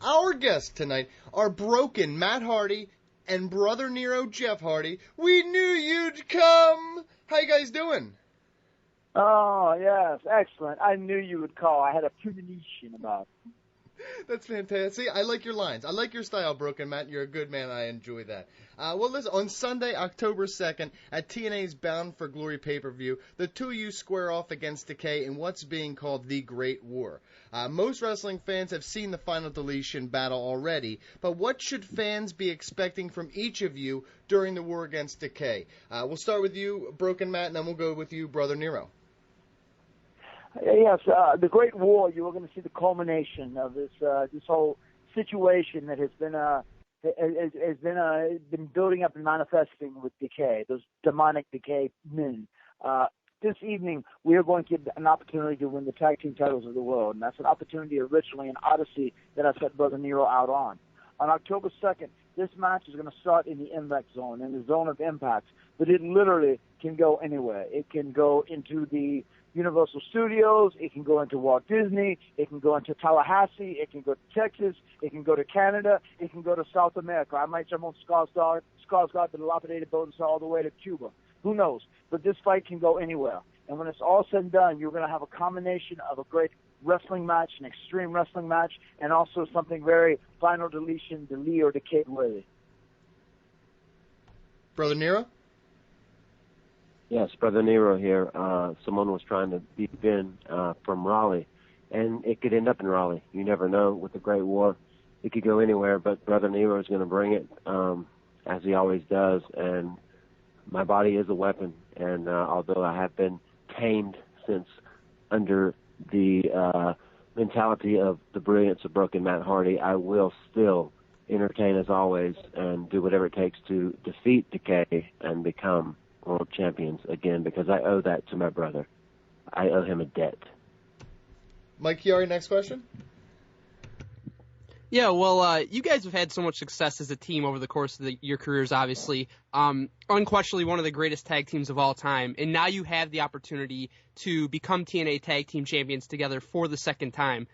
our guests tonight are Broken Matt Hardy and Brother Nero Jeff Hardy. We knew you'd come. How you guys doing? Oh, yes, excellent. I knew you would call. I had a premonition about it. That's fantastic. I like your lines. I like your style, Broken Matt. You're a good man. I enjoy that. Well, listen, on Sunday, October 2nd, at TNA's Bound for Glory pay-per-view, the two of you square off against Decay in what's being called the Great War. Most wrestling fans have seen the Final Deletion battle already, but what should fans be expecting from each of you during the war against Decay? We'll start with you, Broken Matt, and then we'll go with you, Brother Nero. Yes, the Great War. You are going to see the culmination of this whole situation that has been building up and manifesting with Decay. Those demonic Decay men. This evening, we are going to get an opportunity to win the tag team titles of the world, and that's an opportunity originally an Odyssey that I set Brother Nero out on. On October 2nd, this match is going to start in the Impact Zone, in the Zone of Impact, but it literally can go anywhere. It can go into the Universal Studios, it can go into Walt Disney, it can go into Tallahassee, it can go to Texas, it can go to Canada, it can go to South America. I might jump on Skarsgård, the dilapidated boat, and sail all the way to Cuba. Who knows? But this fight can go anywhere. And when it's all said and done, you're going to have a combination of a great wrestling match, an extreme wrestling match, and also something very Final Deletion, Delee or Decay worthy. Brother Nero? Yes, Brother Nero here. Someone was trying to beat Ben from Raleigh, and it could end up in Raleigh. You never know. With the Great War, it could go anywhere, but Brother Nero is going to bring it, as he always does, and my body is a weapon, and although I have been tamed since under the mentality of the brilliance of Broken Matt Hardy, I will still entertain as always and do whatever it takes to defeat Decay and become world champions again, because I owe that to my brother. I owe him a debt. Mike Chiari, next question. Yeah, well, you guys have had so much success as a team over the course of your careers, obviously. Unquestionably one of the greatest tag teams of all time. And now you have the opportunity to become TNA Tag Team Champions together for the second time.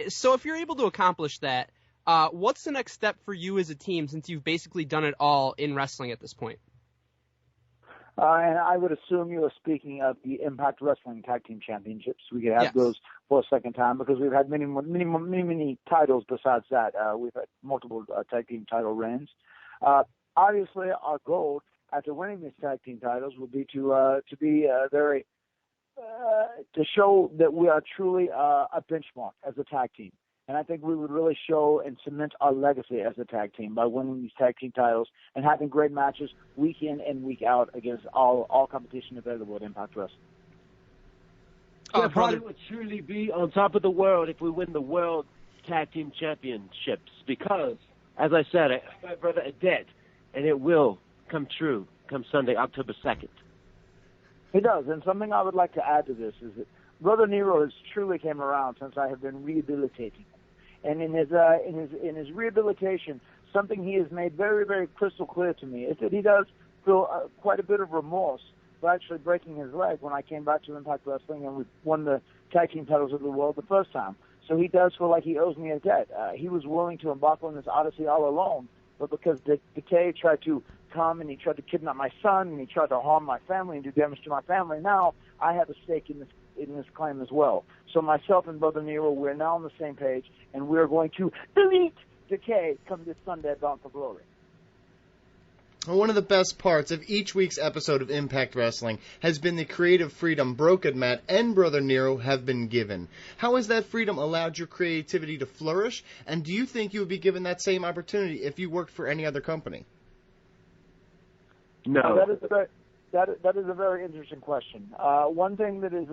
So if you're able to accomplish that, what's the next step for you as a team, since you've basically done it all in wrestling at this point? And I would assume you are speaking of the Impact Wrestling Tag Team Championships. We could have those for a second time because we've had many titles besides that. We've had multiple tag team title reigns. Obviously, our goal after winning these tag team titles would be to show that we are truly a benchmark as a tag team. And I think we would really show and cement our legacy as a tag team by winning these tag team titles and having great matches week in and week out against all competition available at Impact Wrestling. Jeff Hardy would truly be on top of the world if we win the World Tag Team Championships because, as I said, I owe my brother a debt, and it will come true come Sunday, October 2nd. It does, and something I would like to add to this is that Brother Nero has truly came around since I have been rehabilitating him. And in his rehabilitation, something he has made very, very crystal clear to me is that he does feel quite a bit of remorse for actually breaking his leg when I came back to Impact Wrestling and we won the tag team titles of the world the first time. So he does feel like he owes me a debt. He was willing to embark on this odyssey all alone, but because Decay tried to come and he tried to kidnap my son and he tried to harm my family and do damage to my family, now I have a stake in this claim as well. So myself and Brother Nero, we're now on the same page, and we're going to delete Decay come this Sunday at Bound for Glory. Well, one of the best parts of each week's episode of Impact Wrestling has been the creative freedom Broken Matt and Brother Nero have been given. How has that freedom allowed your creativity to flourish, and do you think you would be given that same opportunity if you worked for any other company? No. That is a very interesting question. One thing that is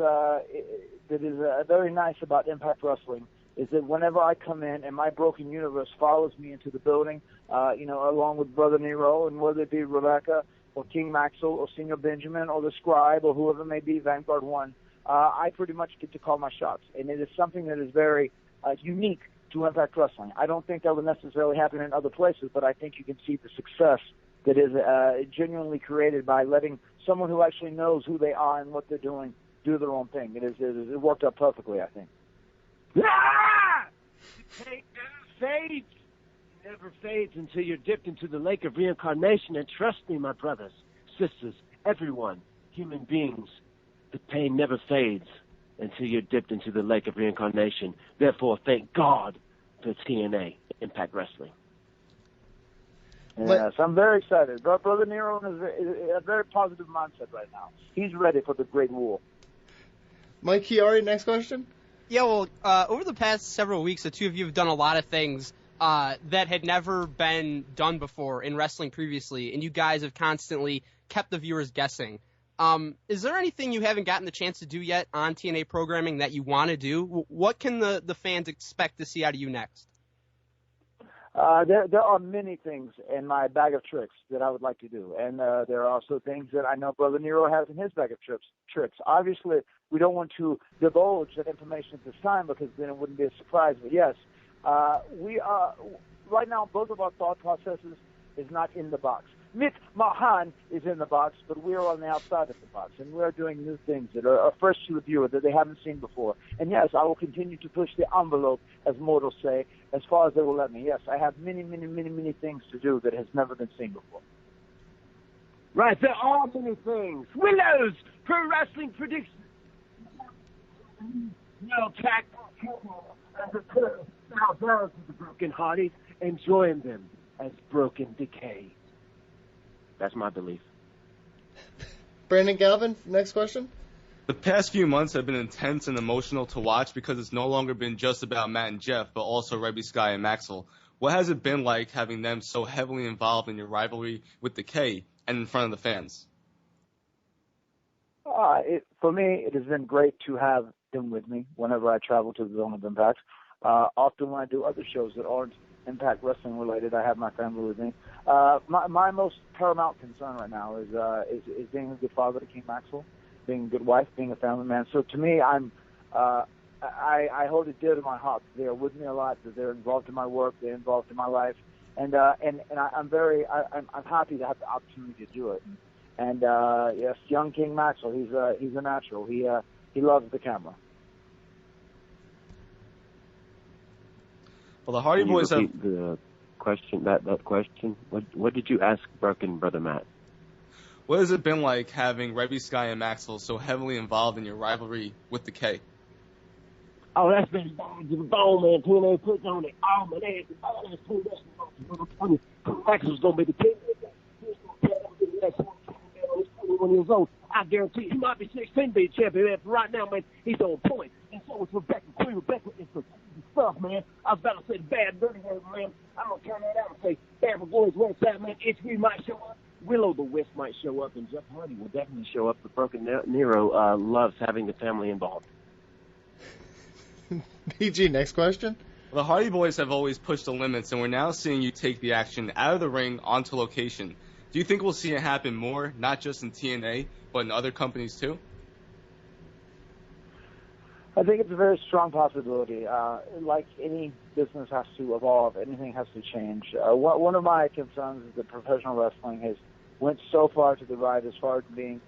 very nice about Impact Wrestling is that whenever I come in and my broken universe follows me into the building, along with Brother Nero, and whether it be Rebecca or King Maxwell or Senior Benjamin or the Scribe or whoever it may be, Vanguard One, I pretty much get to call my shots. And it is something that is very unique to Impact Wrestling. I don't think that would necessarily happen in other places, but I think you can see the success that is genuinely created by letting someone who actually knows who they are and what they're doing do their own thing. It worked out perfectly, I think. Ah! Take fades. It never fades until you're dipped into the lake of reincarnation. And trust me, my brothers, sisters, everyone, human beings, the pain never fades until you're dipped into the lake of reincarnation. Therefore, thank God for TNA, Impact Wrestling. Yes, I'm very excited. Brother Nero is a very positive mindset right now. He's ready for the Great War. Mike Chiari, next question. Yeah, well, over the past several weeks, the two of you have done a lot of things that had never been done before in wrestling previously, and you guys have constantly kept the viewers guessing. Is there anything you haven't gotten the chance to do yet on TNA programming that you want to do? What can the fans expect to see out of you next? There are many things in my bag of tricks that I would like to do, and there are also things that I know Brother Nero has in his bag of tricks. Obviously, we don't want to divulge that information at this time because then it wouldn't be a surprise. But yes, we are right now. Both of our thought processes is not in the box. Mick Mahan is in the box, but we are on the outside of the box, and we are doing new things that are fresh to the viewer that they haven't seen before. And yes, I will continue to push the envelope, as mortals say, as far as they will let me. Yes, I have many, many, many, many things to do that has never been seen before. Right, there are many things. Willows, Pro Wrestling Predictions. No tack, and the curve. Now those are the broken hearted, and join them as broken decay. That's my belief. Brandon Galvin, next question. The past few months have been intense and emotional to watch because it's no longer been just about Matt and Jeff, but also Rebby Sky and Maxwell. What has it been like having them so heavily involved in your rivalry with Decay and in front of the fans? For me, it has been great to have them with me whenever I travel to the Zone of Impact. Often when I do other shows that aren't Impact Wrestling related, I have my family with me. My most paramount concern right now is being a good father to King Maxwell, being a good wife, being a family man. So to me, I hold it dear to my heart. They're with me a lot. They're involved in my work. They're involved in my life, and I'm happy to have the opportunity to do it. And yes, young King Maxwell, he's a natural. He loves the camera. Well, the Hardy Boys have the question. That question. What did you ask Broken Brother Matt? What has it been like having Rebby Sky and Maxwell so heavily involved in your rivalry with Decay? Oh, that's been bad to the bone, man. TNA puts on the arm and ass. All that's too much. Maxwell's gonna be the king. He's gonna 21 years old. I guarantee he might be 16 be champion. Man, right now, man, he's on point. And so is Rebecca Queen. Rebecca is the stuff, man. I was about to say the bad, dirty word, man. I'm going to turn that out and say, Amber Boys, what's that, man? HB might show up. Willow the Wisp might show up, and Jeff Hardy will definitely show up. But Broken Nero loves having the family involved. PG, next question. Well, the Hardy Boys have always pushed the limits, and we're now seeing you take the action out of the ring onto location. Do you think we'll see it happen more, not just in TNA, but in other companies too? I think it's a very strong possibility. Like any business has to evolve, anything has to change. One of my concerns is that professional wrestling has went so far to the right as far as being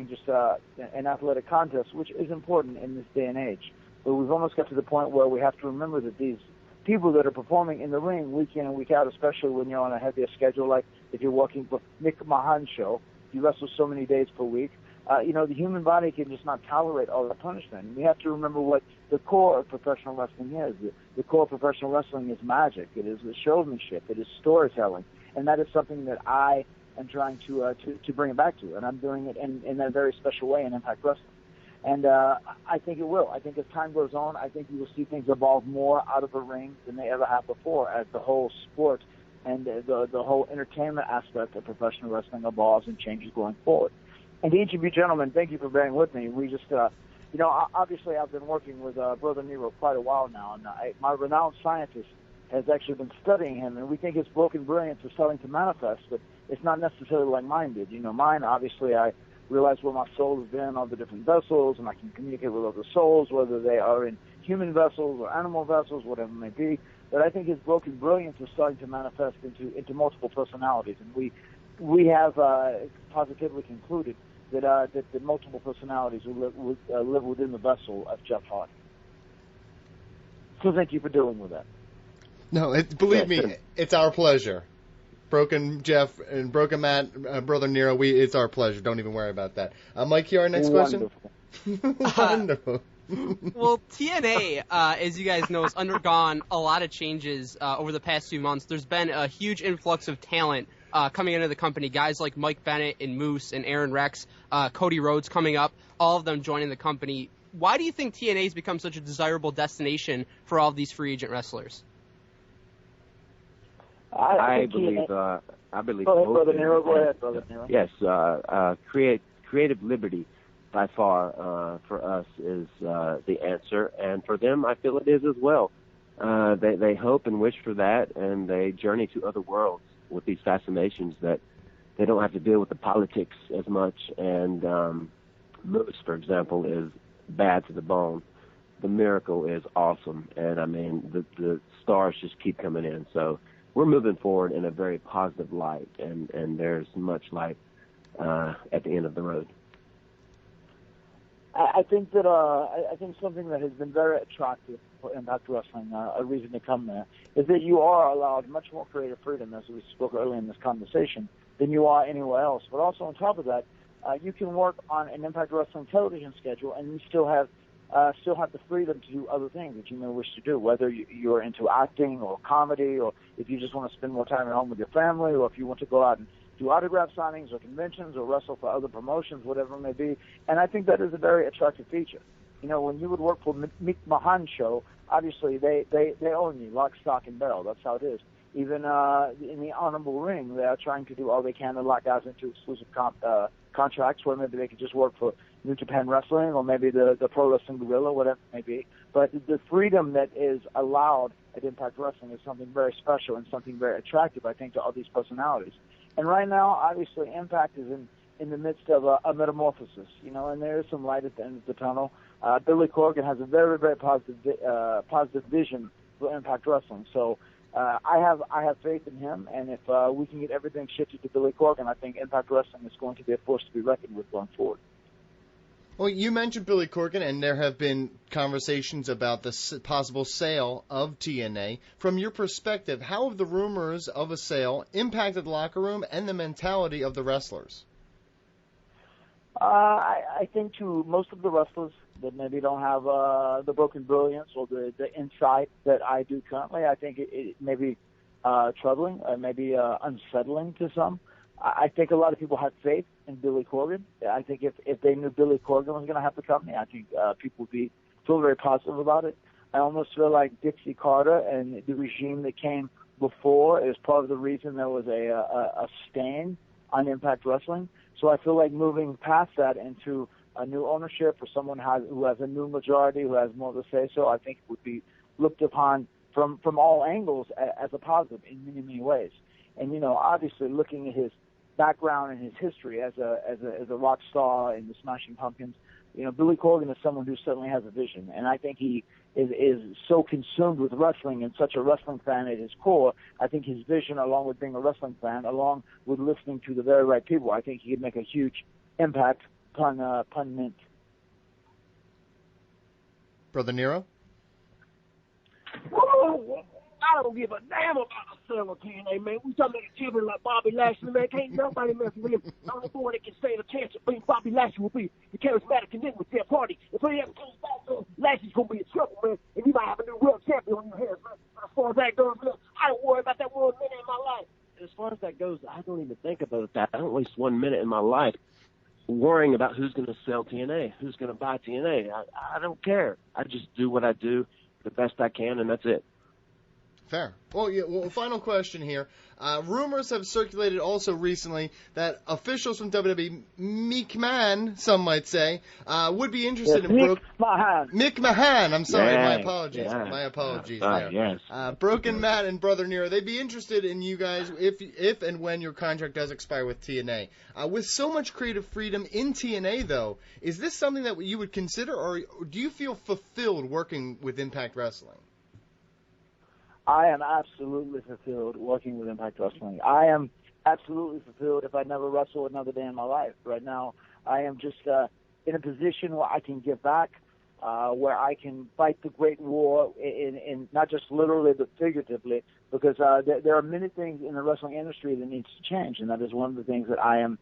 just an athletic contest, which is important in this day and age. But we've almost got to the point where we have to remember that these people that are performing in the ring week in and week out, especially when you're on a heavier schedule, like if you're working for Mick Mahan's show, you wrestle so many days per week. The human body can just not tolerate all the punishment. And we have to remember what the core of professional wrestling is. The core of professional wrestling is magic. It is the showmanship. It is storytelling. And that is something that I am trying to bring it back to. And I'm doing it in a very special way in Impact Wrestling. And I think it will. I think as time goes on, I think you will see things evolve more out of the ring than they ever have before as the whole sport and the whole entertainment aspect of professional wrestling evolves and changes going forward. And to each of you gentlemen, thank you for bearing with me. We just, obviously I've been working with Brother Nero quite a while now, and my renowned scientist has actually been studying him, and we think his broken brilliance is starting to manifest, but it's not necessarily like mine did. Mine, obviously, I realize where my soul has been, all the different vessels, and I can communicate with other souls, whether they are in human vessels or animal vessels, whatever it may be. But I think his broken brilliance is starting to manifest into multiple personalities, and we have positively concluded that the multiple personalities will live within the vessel of Jeff Hardy. So thank you for dealing with that. No, believe Yeah, me, it's our pleasure. Broken Jeff and Broken Matt, Brother Nero, it's our pleasure. Don't even worry about that. Mike, here, our next question. Wonderful. Well, TNA, as you guys know, has undergone a lot of changes over the past few months. There's been a huge influx of talent coming into the company. Guys like Mike Bennett and Moose and Aaron Rex, Cody Rhodes coming up, all of them joining the company. Why do you think TNA has become such a desirable destination for all of these free agent wrestlers? I believe Go ahead, both Brother things. Nero. Go ahead, Brother Nero. Yes, creative liberty by far for us is the answer, and for them, I feel it is as well. They hope and wish for that, and they journey to other worlds with these fascinations that they don't have to deal with the politics as much. And Moose, for example, is bad to the bone. The Miracle is awesome, and I mean the stars just keep coming in. So we're moving forward in a very positive light, and there's much light at the end of the road. I think that I think something that has been very attractive for Impact Wrestling, a reason to come there, is that you are allowed much more creative freedom, as we spoke earlier in this conversation, than you are anywhere else. But also on top of that, you can work on an Impact Wrestling television schedule, and you still have the freedom to do other things that you may wish to do, whether you're into acting or comedy, or if you just want to spend more time at home with your family, or if you want to go out and do autograph signings or conventions or wrestle for other promotions, whatever it may be. And I think that is a very attractive feature. You know, when you would work for Mick Mahan show, obviously they own you, lock, stock, and barrel. That's how it is. Even in the Honorable Ring, they are trying to do all they can to lock guys into exclusive contracts where maybe they could just work for New Japan Wrestling or maybe the Pro Wrestling Guerrilla, whatever it may be. But the freedom that is allowed at Impact Wrestling is something very special and something very attractive, I think, to all these personalities. And right now, obviously, Impact is in the midst of a metamorphosis, you know, and there is some light at the end of the tunnel. Billy Corgan has a very, very positive vision for Impact Wrestling. So I have faith in him, and if we can get everything shifted to Billy Corgan, I think Impact Wrestling is going to be a force to be reckoned with going forward. Well, you mentioned Billy Corgan, and there have been conversations about the possible sale of TNA. From your perspective, how have the rumors of a sale impacted the locker room and the mentality of the wrestlers? I think to most of the wrestlers that maybe don't have the broken brilliance or the insight that I do currently, I think it may be troubling, maybe unsettling to some. I think a lot of people had faith in Billy Corgan. I think if they knew Billy Corgan was going to have the company, I think people would feel very positive about it. I almost feel like Dixie Carter and the regime that came before is part of the reason there was a stain on Impact Wrestling. So I feel like moving past that into a new ownership or someone who has a new majority, who has more to say so, I think it would be looked upon from all angles as a positive in many, many ways. And, you know, obviously looking at his background and his history as a rock star in the Smashing Pumpkins, you know, Billy Corgan is someone who certainly has a vision, and I think he is so consumed with wrestling and such a wrestling fan at his core. I think his vision, along with being a wrestling fan, along with listening to the very right people, I think he could make a huge impact, pun meant. Brother Nero? I don't give a damn about the sale of TNA, man. We talking about a champion like Bobby Lashley, man. Can't nobody mess with him. The only boy that can stand a chance of beating Bobby Lashley will be the charismatic and then with their party. If he ever comes back, man, Lashley's going to be in trouble, man. And you might have a new world champion on your hands, man. But as far as that goes, man, I don't worry about that 1 minute in my life. As far as that goes, I don't even think about that. I don't waste 1 minute in my life worrying about who's going to sell TNA, who's going to buy TNA. I don't care. I just do what I do the best I can, and that's it. Fair. Well, final question here. Rumors have circulated also recently that officials from WWE, Mick Mahan, some might say, would be interested in Mick Mahan. I'm sorry, yeah, my apologies. Yeah. My apologies there. Yes. Broken Matt and Brother Nero, they'd be interested in you guys if and when your contract does expire with TNA. With so much creative freedom in TNA, though, is this something that you would consider, or do you feel fulfilled working with Impact Wrestling? I am absolutely fulfilled working with Impact Wrestling. I am absolutely fulfilled if I never wrestle another day in my life. Right now, I am just in a position where I can give back. where I can fight the Great War in not just literally but figuratively, because there are many things in the wrestling industry that needs to change, and that is one of the things that I am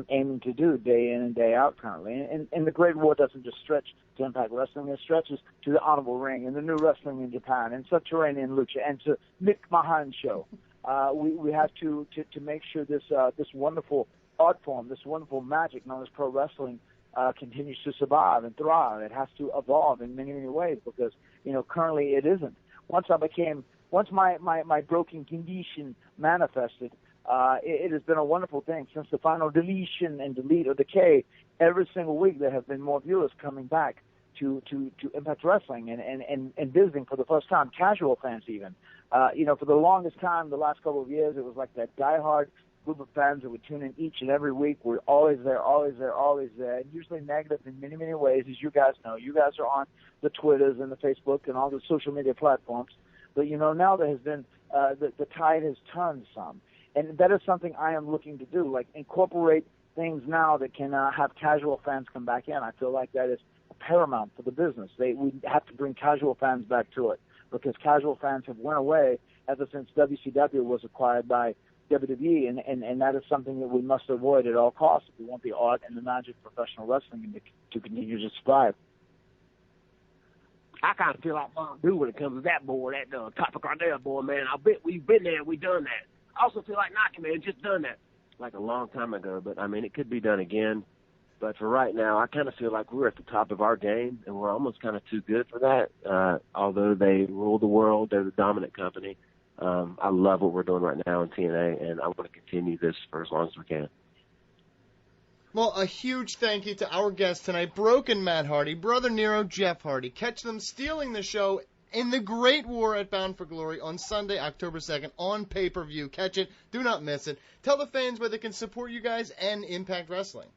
aiming to do day in and day out currently. And the Great War doesn't just stretch to Impact Wrestling; it stretches to the Honorable Ring and the New Wrestling in Japan and Subterranean Lucha and to Mick Mahan Show. We have to make sure this wonderful art form, this wonderful magic known as pro wrestling, continues to survive and thrive. It has to evolve in many, many ways because, currently it isn't. Once my broken condition manifested, it has been a wonderful thing. Since the final deletion and delete of the K, every single week there have been more viewers coming back to Impact Wrestling and visiting for the first time, casual fans even. For the longest time, the last couple of years, it was like that diehard group of fans that would tune in each and every week. We're always there, always there, always there, and usually negative in many, many ways, as you guys know. You guys are on the Twitters and the Facebook and all the social media platforms. But, now there has been, the tide has turned some. And that is something I am looking to do, like incorporate things now that can have casual fans come back in. I feel like that is paramount for the business. We have to bring casual fans back to it because casual fans have went away ever since WCW was acquired by WWE, and that is something that we must avoid at all costs if we want the art and the magic of professional wrestling to continue to survive. I kind of feel like Mom do when it comes to that boy, that Top Cardell boy, man. I bet we've been there and we done that. I also feel like Nike, man, just done that. Like a long time ago, but it could be done again. But for right now, I kind of feel like we're at the top of our game, and we're almost kind of too good for that. Although they rule the world, they're the dominant company. I love what we're doing right now in TNA, and I want to continue this for as long as we can. Well, a huge thank you to our guest tonight, Broken Matt Hardy, Brother Nero, Jeff Hardy. Catch them stealing the show in the Great War at Bound for Glory on Sunday, October 2nd on pay-per-view. Catch it. Do not miss it. Tell the fans where they can support you guys and Impact Wrestling.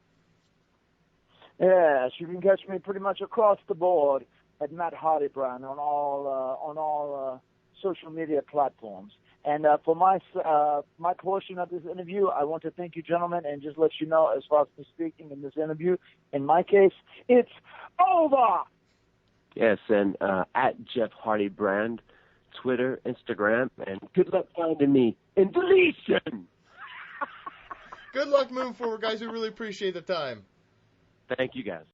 Yes, you can catch me pretty much across the board at Matt Hardy Brand on all social media platforms. And for my portion of this interview, I want to thank you, gentlemen, and just let you know, as far as me speaking in this interview, in my case, it's over. Yes, and at Jeff Hardy Brand, Twitter, Instagram, and good luck finding me in deletion. Good luck moving forward, guys. We really appreciate the time. Thank you, guys.